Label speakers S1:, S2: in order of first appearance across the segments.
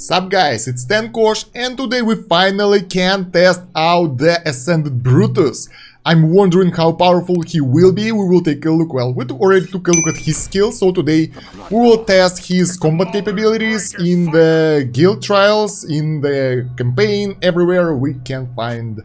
S1: Sup guys, it's Kosh, and today we finally can test out the Ascended Brutus. I'm wondering how powerful he will be. We will take a look. Well, we already took a look at his skills, so today we will test his combat capabilities in the guild trials, in the campaign, everywhere we can find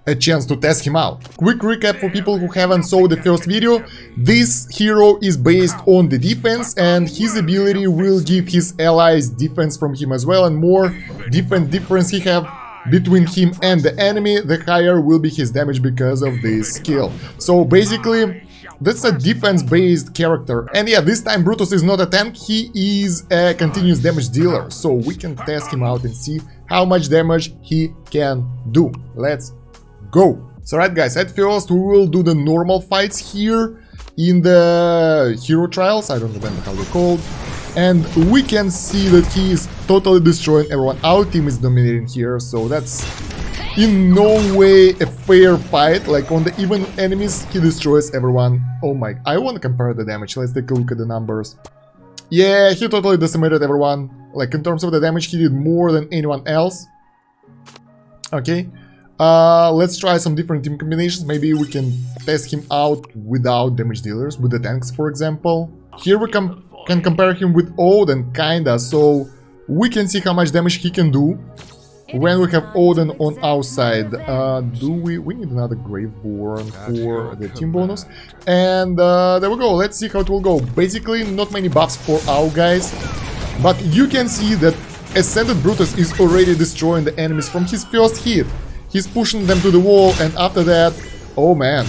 S1: a chance to test him out. Quick recap for people who haven't saw the first video. This hero is based on the defense, and his ability will give his allies defense from him as well, and more difference he have between him and the enemy, the higher will be his damage because of this skill. So basically, that's a defense-based character. And yeah, this time Brutus is not a tank, he is a continuous damage dealer. So we can test him out and see how much damage he can do. Let's go! So right guys, at first we will do the normal fights here in the hero trials, I don't remember how they're called. And we can see that he is totally destroying everyone. Our team is dominating here, so that's in no way a fair fight. Like on the even enemies, he destroys everyone. Oh my, I want to compare the damage. Let's take a look at the numbers. Yeah, he totally decimated everyone. Like in terms of the damage, he did more than anyone else. Okay, let's try some different team combinations. Maybe we can test him out without damage dealers, with the tanks, for example. Here we can compare him with Odin, kinda, so we can see how much damage he can do when we have Odin on our side. We need another Graveborn for the team bonus. And there we go, let's see how it will go. Basically, not many buffs for our guys, but you can see that Ascended Brutus is already destroying the enemies from his first hit. He's pushing them to the wall, and after that, oh man,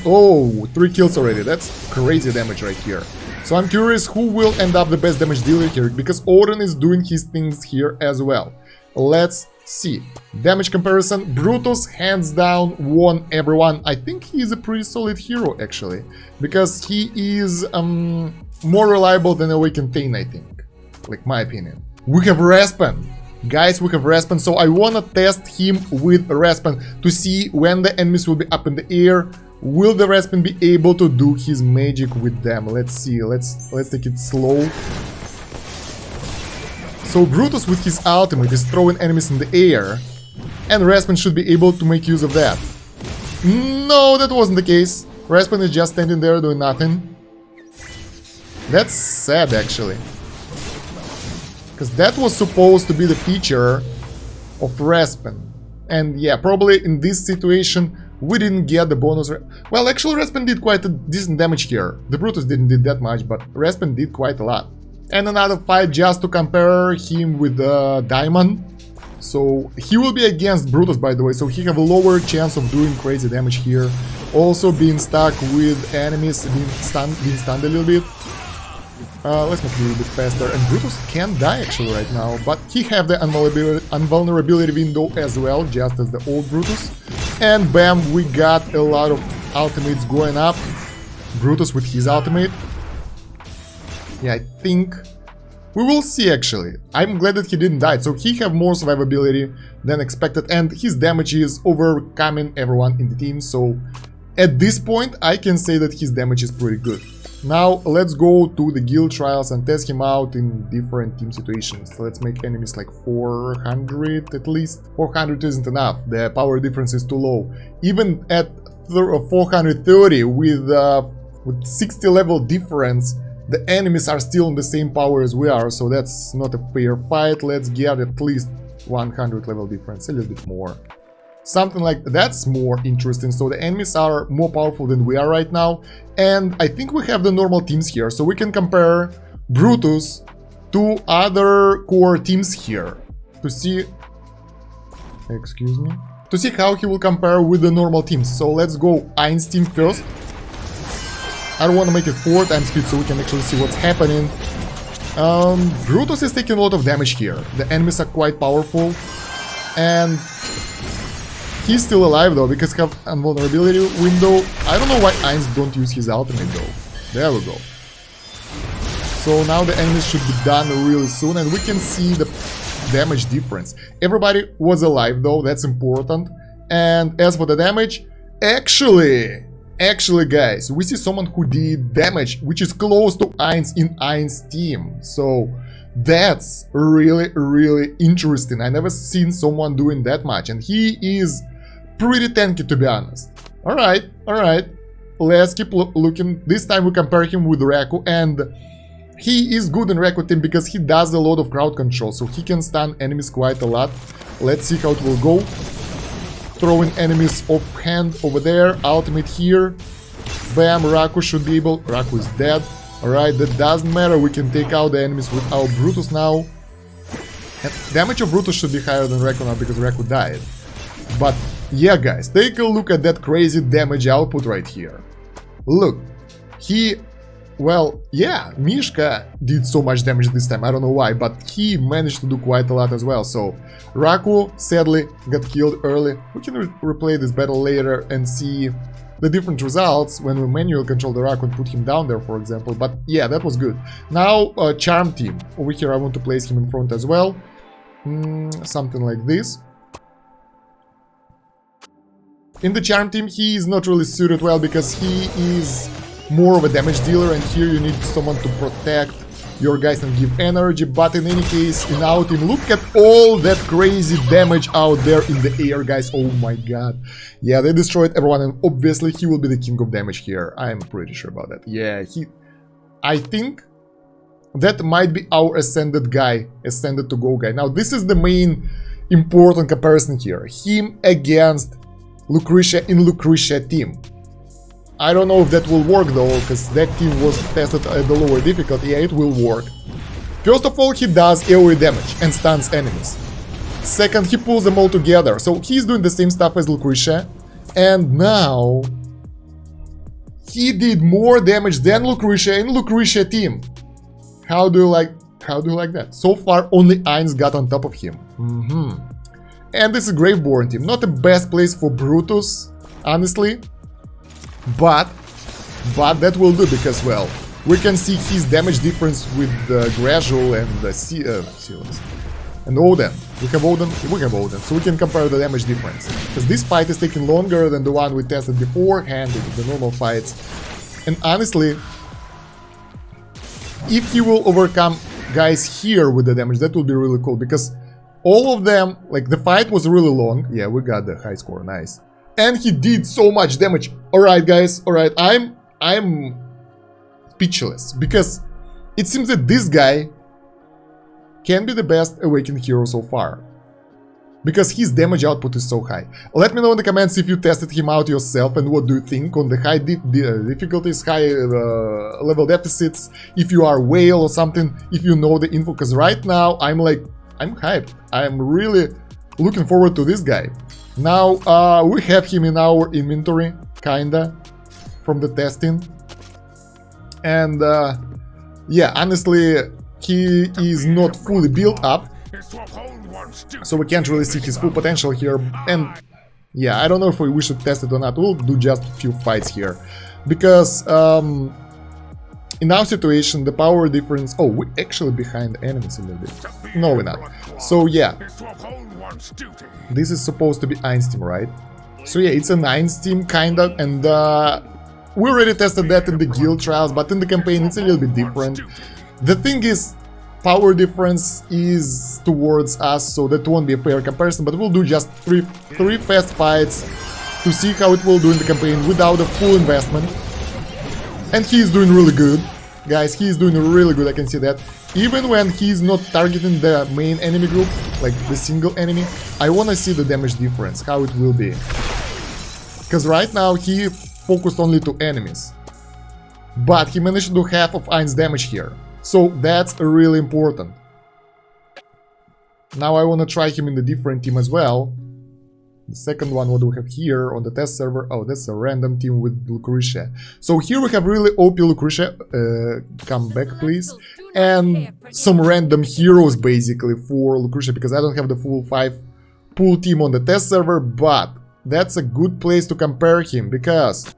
S1: oh, 3 kills already, that's crazy damage right here. So I'm curious who will end up the best damage dealer here, because Odin is doing his things here as well. Let's see. Damage comparison, Brutus hands down won everyone. I think he is a pretty solid hero actually, because he is more reliable than Awakened Thane, I think. Like my opinion. We have Raspan. Guys, we have Raspan, so I wanna test him with Raspan to see when the enemies will be up in the air. Will the Raspan be able to do his magic with them? Let's see, let's take it slow. So Brutus with his ultimate is throwing enemies in the air, and Raspan should be able to make use of that. No, that wasn't the case. Raspan is just standing there doing nothing. That's sad actually, because that was supposed to be the feature of Raspan. And yeah, probably in this situation we didn't get the bonus. Well, actually Raspan did quite a decent damage here. The Brutus didn't did that much, but Raspan did quite a lot. And another fight just to compare him with Diamond. So he will be against Brutus, by the way, so he have a lower chance of doing crazy damage here. Also being stuck with enemies, being stunned a little bit. Let's make it a little bit faster. And Brutus can die actually right now, but he have the invulnerability window as well, just as the old Brutus. And bam, we got a lot of ultimates going up. Brutus with his ultimate. Yeah, I think we will see actually. I'm glad that he didn't die, so he have more survivability than expected, and his damage is overcoming everyone in the team. So at this point, I can say that his damage is pretty good. Now let's go to the guild trials and test him out in different team situations. So let's make enemies like 400 at least. 400 isn't enough, the power difference is too low. Even at 430 with 60 level difference, the enemies are still in the same power as we are, so that's not a fair fight. Let's get at least 100 level difference, a little bit more. Something like that's more interesting. So the enemies are more powerful than we are right now, and I think we have the normal teams here, so we can compare Brutus to other core teams here to see, excuse me, to see how he will compare with the normal teams. So let's go Ain's team first. I don't want to make it 4 times speed so we can actually see what's happening. Brutus is taking a lot of damage here. The enemies are quite powerful, and he's still alive though, because he have invulnerability window. I don't know why Ainz don't use his ultimate though. There we go. So now the enemies should be done really soon, and we can see the damage difference. Everybody was alive though, that's important. And as for the damage, actually guys, we see someone who did damage which is close to Ainz in Ain's team. So That's really interesting. I never seen someone doing that much, and he is pretty tanky, to be honest. Alright, let's keep looking. This time we compare him with Reku, and he is good in Reku team because he does a lot of crowd control, so he can stun enemies quite a lot. Let's see how it will go. Throwing enemies offhand over there, ultimate here. Bam, Raku should be able... Raku is dead. Alright, that doesn't matter, we can take out the enemies with our Brutus now. And damage of Brutus should be higher than Reku now because Reku died. But yeah, guys, take a look at that crazy damage output right here. Look, he... Well, yeah, Mishka did so much damage this time, I don't know why, but he managed to do quite a lot as well. So, Raku sadly got killed early. We can replay this battle later and see the different results when we manually control the Raku and put him down there, for example. But yeah, that was good. Now, Charm team. Over here I want to place him in front as well. Something like this. In the Charm team, he is not really suited well because he is more of a damage dealer, and here you need someone to protect your guys and give energy. But in any case, in our team, look at all that crazy damage out there in the air, guys. Oh my god. Yeah, they destroyed everyone, and obviously he will be the king of damage here. I'm pretty sure about that. Yeah, I think that might be our ascended guy, ascended to go guy. Now, this is the main important comparison here. Him against Lucretia in Lucretia team. I don't know if that will work though, because that team was tested at the lower difficulty. Yeah, it will work. First of all, he does AoE damage and stuns enemies. Second, he pulls them all together, so he's doing the same stuff as Lucretia. And now he did more damage than Lucretia in Lucretia team. How do you like that? So far, only Ainz got on top of him. And this is Graveborn team. Not the best place for Brutus, honestly. But that will do because, well, we can see his damage difference with Gradual and Silas. And Odin. We have Odin, so we can compare the damage difference. Because this fight is taking longer than the one we tested beforehand, the normal fights. And honestly, if he will overcome guys here with the damage, that will be really cool. Because all of them, like, the fight was really long. Yeah, we got the high score, nice. And he did so much damage. Alright, guys, alright, I'm speechless. Because it seems that this guy can be the best Awakened hero so far. Because his damage output is so high. Let me know in the comments if you tested him out yourself and what do you think on the high difficulties, high level deficits, if you are whale or something, if you know the info. Because right now, I'm hyped. I'm really looking forward to this guy. Now, we have him in our inventory, kinda, from the testing. And, yeah, honestly, he is not fully built up, so we can't really see his full potential here. And, yeah, I don't know if we should test it or not. We'll do just a few fights here. Because, in our situation, the power difference... Oh, we're actually behind enemies a little bit. No, we're not. So, yeah. This is supposed to be Ainz team, right? So yeah, it's an Ainz team, kinda, and we already tested that in the guild trials, but in the campaign it's a little bit different. The thing is, power difference is towards us, so that won't be a fair comparison, but we'll do just three fast fights to see how it will do in the campaign without a full investment. And he's doing really good. Guys, he's doing really good, I can see that. Even when he's not targeting the main enemy group, like the single enemy, I wanna see the damage difference, how it will be. Because right now he focused only to enemies. But he managed to do half of Ainz damage here. So that's really important. Now I wanna try him in the different team as well. The second one, what do we have here on the test server? Oh, that's a random team with Lucretia. So here we have really OP Lucretia, come back please, and some random heroes basically for Lucretia, because I don't have the full 5 pool team on the test server, but that's a good place to compare him, because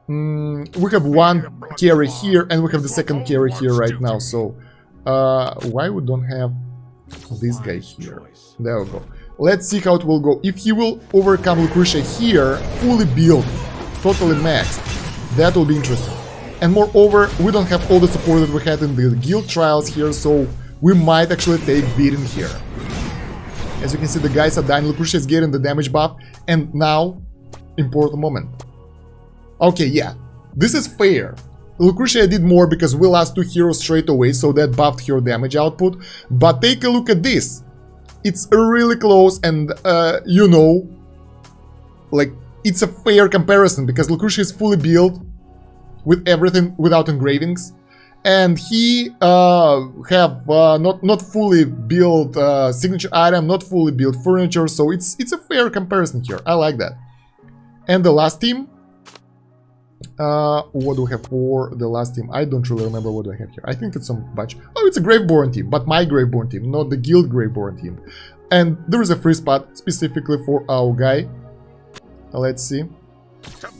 S1: we have one carry here and we have the second carry here right now, so why we don't have this guy here? There we go. Let's see how it will go. If he will overcome Lucretia here, fully built, totally maxed, that will be interesting. And moreover, we don't have all the support that we had in the guild trials here, so we might actually take beating here. As you can see, the guys are dying. Lucretia is getting the damage buff, and now, important moment. Okay, yeah, this is fair. Lucretia did more because we lost 2 heroes straight away, so that buffed her damage output. But take a look at this. It's really close, and you know, like, it's a fair comparison because Lucretia is fully built with everything without engravings, and he have not fully built signature item, not fully built furniture, so it's a fair comparison here. I like that. And the last team, what do we have for the last team? I don't really remember what do I have here. I think it's some bunch. Oh, it's a Graveborn team, but my Graveborn team, not the Guild Graveborn team. And there is a free spot specifically for our guy. Let's see.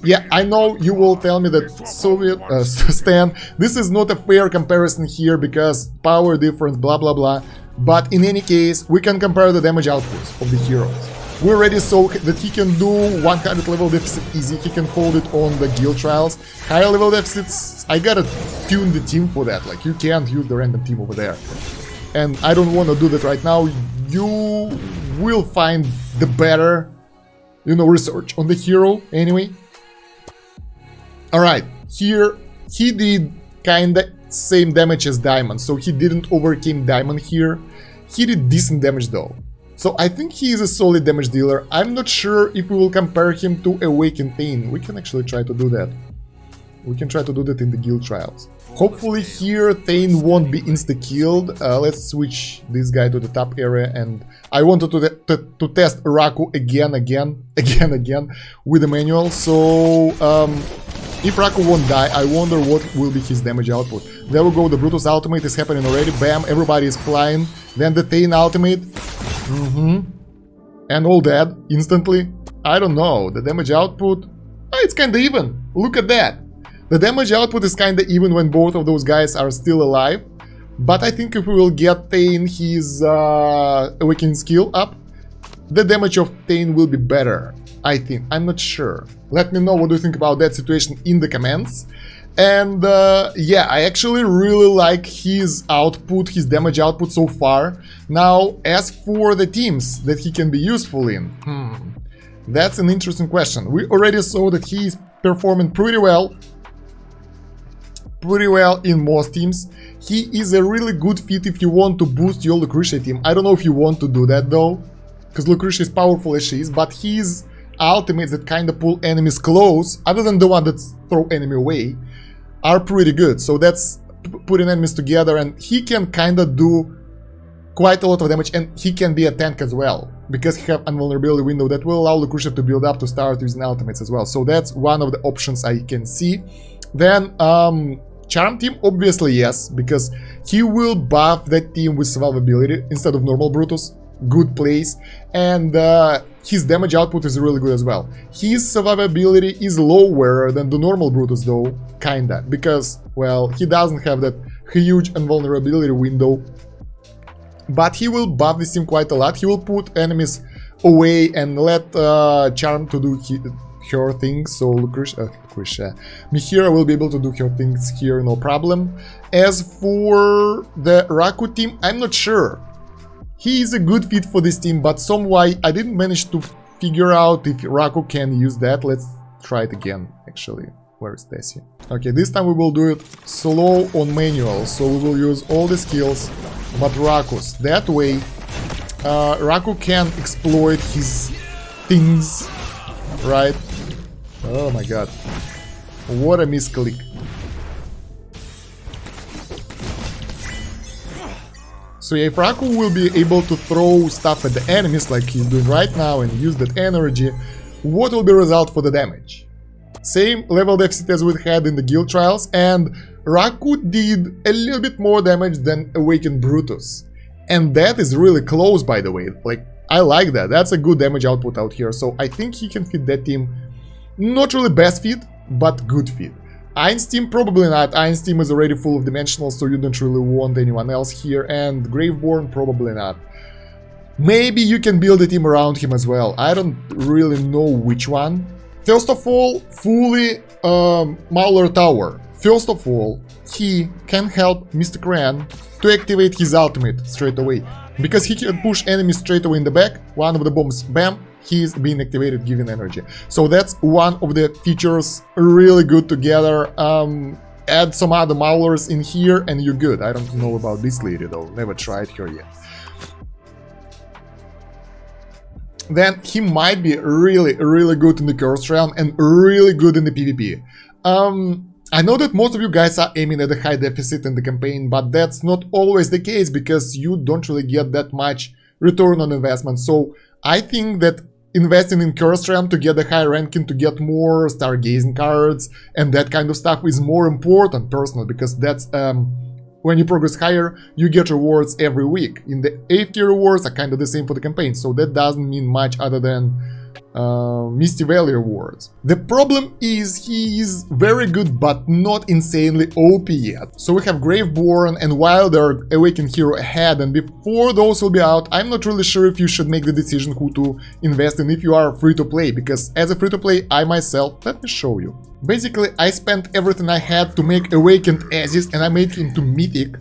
S1: Yeah, I know you will tell me that Soviet Stan, this is not a fair comparison here because power difference, blah blah blah. But in any case, we can compare the damage outputs of the heroes. We already saw that he can do 100 level deficit easy, he can hold it on the guild trials. Higher level deficits, I gotta tune the team for that, like you can't use the random team over there. And I don't want to do that right now. You will find the better, you know, research on the hero anyway. Alright, here he did kinda same damage as Diamond, so he didn't overcame Diamond here. He did decent damage though. So I think he is a solid damage dealer. I'm not sure if we will compare him to Awakened Thane. We can actually try to do that. We can try to do that in the guild trials. Hopefully here Thane won't be insta-killed. Let's switch this guy to the top area, and I wanted to test Raku again with the manual. So if Raku won't die, I wonder what will be his damage output. There we go, the Brutus ultimate is happening already. Bam, everybody is flying. Then the Thane ultimate. And all dead instantly. I don't know, the damage output, it's kinda even. Look at that. The damage output is kinda even when both of those guys are still alive. But I think if we will get Thane his awakening skill up, the damage of Thane will be better, I think. I'm not sure. Let me know what you think about that situation in the comments. And yeah, I actually really like his output, his damage output so far. Now, as for the teams that he can be useful in, that's an interesting question. We already saw that he is performing pretty well in most teams. He is a really good fit if you want to boost your Lucretia team. I don't know if you want to do that though, because Lucretia is powerful as she is, but his ultimates that kind of pull enemies close, other than the one that throw enemy away, are pretty good. So that's putting enemies together, and he can kind of do quite a lot of damage, and he can be a tank as well, because he have invulnerability window that will allow Lucretia to build up to start using ultimates as well. So that's one of the options I can see. Then Charm team, obviously yes, because he will buff that team with survivability instead of normal Brutus. Good place. And his damage output is really good as well. His survivability is lower than the normal Brutus though, kinda, because, well, he doesn't have that huge invulnerability window. But he will buff this team quite a lot. He will put enemies away and let Charm to do her things, so Mihira will be able to do her things here, no problem. As for the Raku team, I'm not sure. He is a good fit for this team, but some why I didn't manage to figure out if Raku can use that. Let's try it again, actually. Where is Tessie? Okay, this time we will do it slow on manual, so we will use all the skills, but Raku's. That way, Raku can exploit his things, right? Oh my god. What a misclick. So yeah, if Raku will be able to throw stuff at the enemies like he's doing right now and use that energy, what will be the result for the damage? Same level deficit as we had in the guild trials, and Raku did a little bit more damage than Awakened Brutus. And that is really close, by the way. Like, I like that. That's a good damage output out here, so I think he can fit that team. Not really best fit, but good fit. Ein's team, probably not. Ein's team is already full of dimensionals, so you don't really want anyone else here. And Graveborn, probably not. Maybe you can build a team around him as well. I don't really know which one. First of all, fully Mauler Tower. First of all, he can help Mr. Cran to activate his ultimate straight away. Because he can push enemies straight away in the back, one of the bombs, bam, he's being activated, giving energy. So that's one of the features really good together. Add some other Maulers in here and you're good. I don't know about this lady though, never tried her yet. Then he might be really good in the Cursed Realm and really good in the PvP. I know that most of you guys are aiming at a high deficit in the campaign, but that's not always the case because you don't really get that much return on investment. So I think that investing in Cursed Realm to get a high ranking, to get more stargazing cards and that kind of stuff is more important personally, because that's when you progress higher, you get rewards every week. In the AFK rewards are kind of the same for the campaign, so that doesn't mean much other than Misty Valley rewards. The problem is he is very good but not insanely OP yet. So we have Graveborn and Wilder Awakened Hero ahead, and before those will be out, I'm not really sure if you should make the decision who to invest in if you are free to play, because as a free to play, I myself, let me show you. Basically, I spent everything I had to make Awakened Aziz and I made him to Mythic.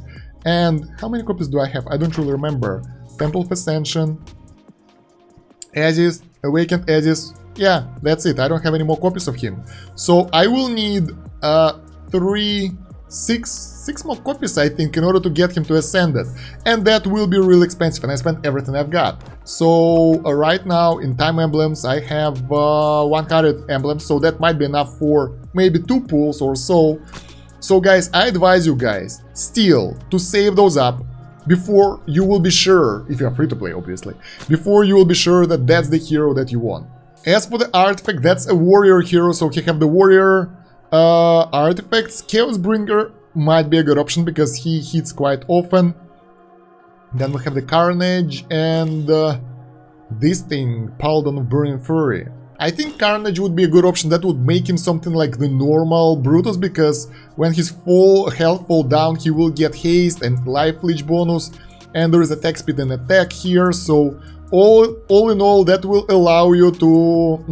S1: And how many copies do I have? I don't really remember. Temple of Ascension, Aziz, Awakened Aziz, yeah, that's it. I don't have any more copies of him. So I will need six more copies, I think, in order to get him to Ascended. And that will be really expensive, and I spent everything I've got. So right now, in Time Emblems, I have 100 emblems, so that might be enough for maybe 2 pulls or so. So guys, I advise you guys still to save those up before you will be sure, if you are free to play obviously, before you will be sure that that's the hero that you want. As for the artifact, that's a warrior hero, so he have the warrior artifacts. Chaosbringer might be a good option because he hits quite often. Then we have the Carnage and this thing, Paladin of Burning Fury. I think Carnage would be a good option. That would make him something like the normal Brutus, because when his health fall down, he will get haste and life leech bonus, and there is attack speed and attack here. So all in all, that will allow you to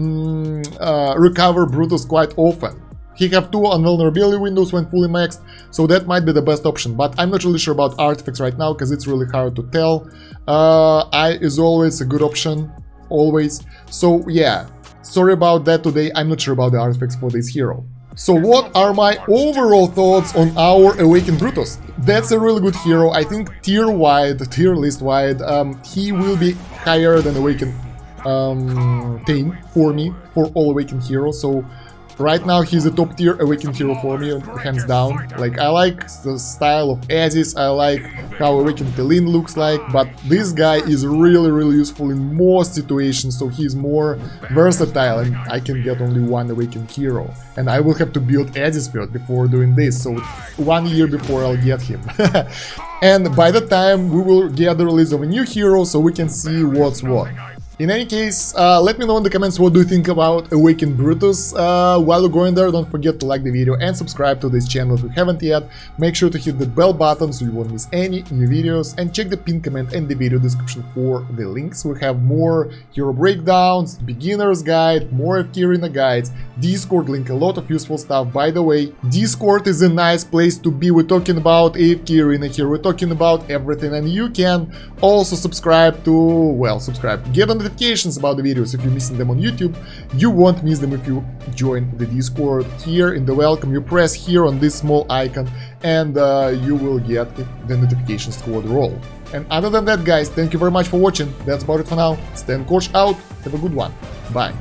S1: recover Brutus quite often. He have 2 invulnerability windows when fully maxed, so that might be the best option. But I'm not really sure about artifacts right now because it's really hard to tell. Eye is always a good option, always. So yeah. Sorry about that today, I'm not sure about the artifacts for this hero. So what are my overall thoughts on our Awakened Brutus? That's a really good hero. I think tier list wide, he will be higher than Awakened Pain for me, for all Awakened heroes. So right now he's a top tier Awakened hero for me, hands down. Like, I like the style of Aziz, I like how Awakened Telin looks like, but this guy is really useful in most situations, so he's more versatile and I can get only one Awakened hero. And I will have to build Aziz first before doing this, so 1 year before I'll get him. And by the time we will get the release of a new hero, so we can see what's what. In any case, let me know in the comments what do you think about Awakened Brutus. While you're going there, don't forget to like the video and subscribe to this channel if you haven't yet. Make sure to hit the bell button so you won't miss any new videos, and check the pinned comment and the video description for the links. We have more hero breakdowns, beginner's guide, more AFK Arena guides, Discord link, a lot of useful stuff. By the way, Discord is a nice place to be. We're talking about AFK Arena here, we're talking about everything, and you can also subscribe to, well, get on notifications about the videos if you're missing them on YouTube. You won't miss them if you join the Discord. Here in the welcome, you press here on this small icon and you will get the notifications toward roll. And other than that, guys, thank you very much for watching. That's about it for now. Stan Kosh out. Have a good one. Bye.